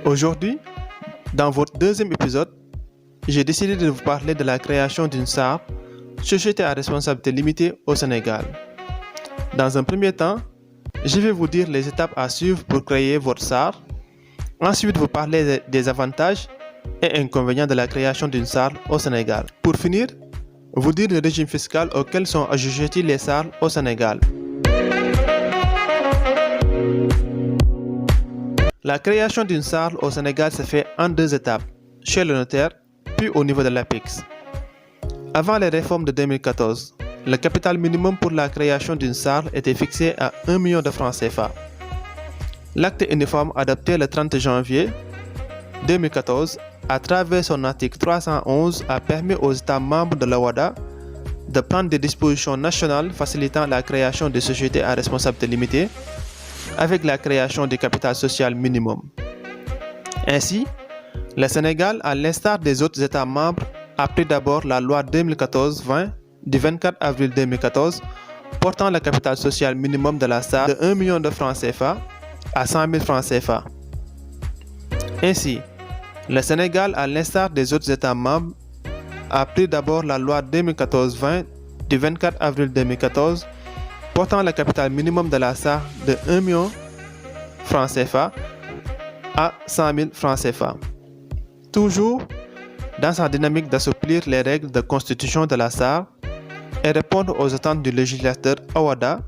Aujourd'hui, dans votre deuxième épisode, j'ai décidé de vous parler de la création d'une SAR, Société à responsabilité limitée au Sénégal. Dans un premier temps, je vais vous dire les étapes à suivre pour créer votre SAR. Ensuite, vous parler des avantages et inconvénients de la création d'une SAR au Sénégal. Pour finir, vous dire le régime fiscal auquel sont assujettis les SAR au Sénégal. La création d'une SAR au Sénégal se fait en deux étapes, chez le notaire, puis au niveau de l'APIX. Avant les réformes de 2014, le capital minimum pour la création d'une SAR était fixé à 1 million de francs CFA. L'acte uniforme adopté le 30 janvier 2014 à travers son article 311 a permis aux États membres de l'OHADA de prendre des dispositions nationales facilitant la création de sociétés à responsabilité limitée avec la création du capital social minimum. Ainsi, le Sénégal, à l'instar des autres États membres, a pris d'abord la loi 2014-20 du 24 avril 2014 portant le capital social minimum de la SAR de 1 million de francs CFA à 100 000 francs CFA. Ainsi, le Sénégal, à l'instar des autres États membres, a pris d'abord la loi 2014-20 du 24 avril 2014 portant le capital minimum de la SAR de 1 million francs CFA à 100 000 francs CFA. Toujours dans sa dynamique d'assouplir les règles de constitution de la SAR et répondre aux attentes du législateur OHADA,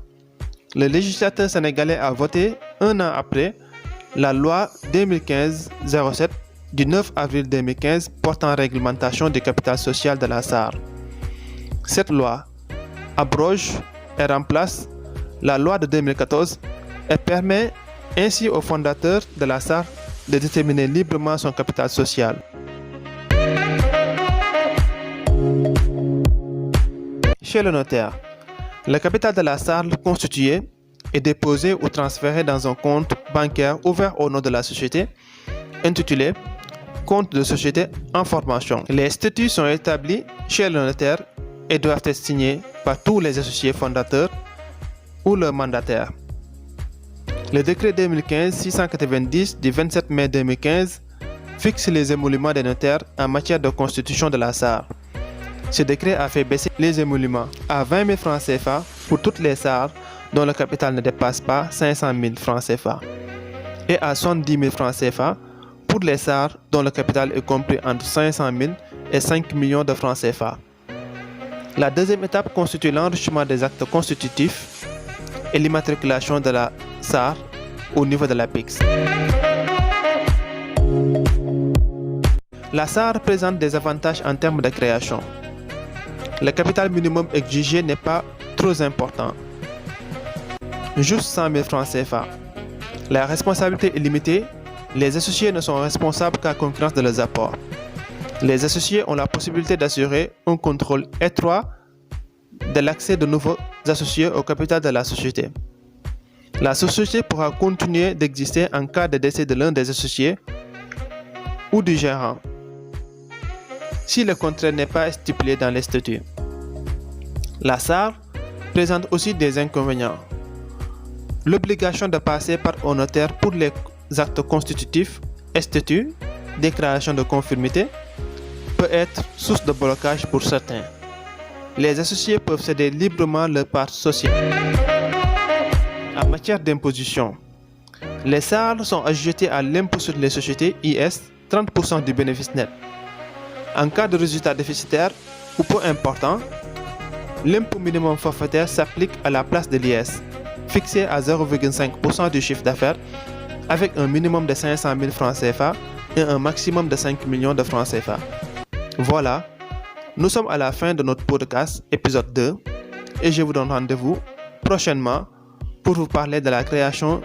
le législateur sénégalais a voté un an après la loi 2015-07 du 9 avril 2015 portant réglementation du capital social de la SAR. Cette loi abroge et remplace la loi de 2014 et permet ainsi aux fondateurs de la SAR de déterminer librement son capital social. Chez le notaire, le capital de la SAR constitué est déposé ou transféré dans un compte bancaire ouvert au nom de la société, intitulé Compte de société en formation. Les statuts sont établis chez le notaire et doivent être signés par tous les associés fondateurs ou leurs mandataires. Le décret 2015-690 du 27 mai 2015 fixe les émoluments des notaires en matière de constitution de la SAR. Ce décret a fait baisser les émoluments à 20 000 francs CFA pour toutes les SAR dont le capital ne dépasse pas 500 000 francs CFA et à 70 000 francs CFA pour les SAR dont le capital est compris entre 500 000 et 5 millions de francs CFA. La deuxième étape constitue l'enrichissement des actes constitutifs et l'immatriculation de la SAR au niveau de l'APIX. La SAR présente des avantages en termes de création. Le capital minimum exigé n'est pas trop important, juste 100 000 francs CFA. La responsabilité est limitée, les associés ne sont responsables qu'à concurrence de leurs apports. Les associés ont la possibilité d'assurer un contrôle étroit de l'accès de nouveaux associés au capital de la société. La société pourra continuer d'exister en cas de décès de l'un des associés ou du gérant, si le contraire n'est pas stipulé dans les statuts. La SAR présente aussi des inconvénients. L'obligation de passer par un notaire pour les actes constitutifs et statuts, déclaration de conformité, peut être source de blocage pour certains. Les associés peuvent céder librement leur part sociale. En matière d'imposition, les SAR sont assujettis à l'impôt sur les sociétés IS 30% du bénéfice net. En cas de résultat déficitaire ou peu important, l'impôt minimum forfaitaire s'applique à la place de l'IS, fixé à 0,5% du chiffre d'affaires avec un minimum de 500 000 francs CFA et un maximum de 5 millions de francs CFA. Voilà, nous sommes à la fin de notre podcast épisode 2 et je vous donne rendez-vous prochainement pour vous parler de la création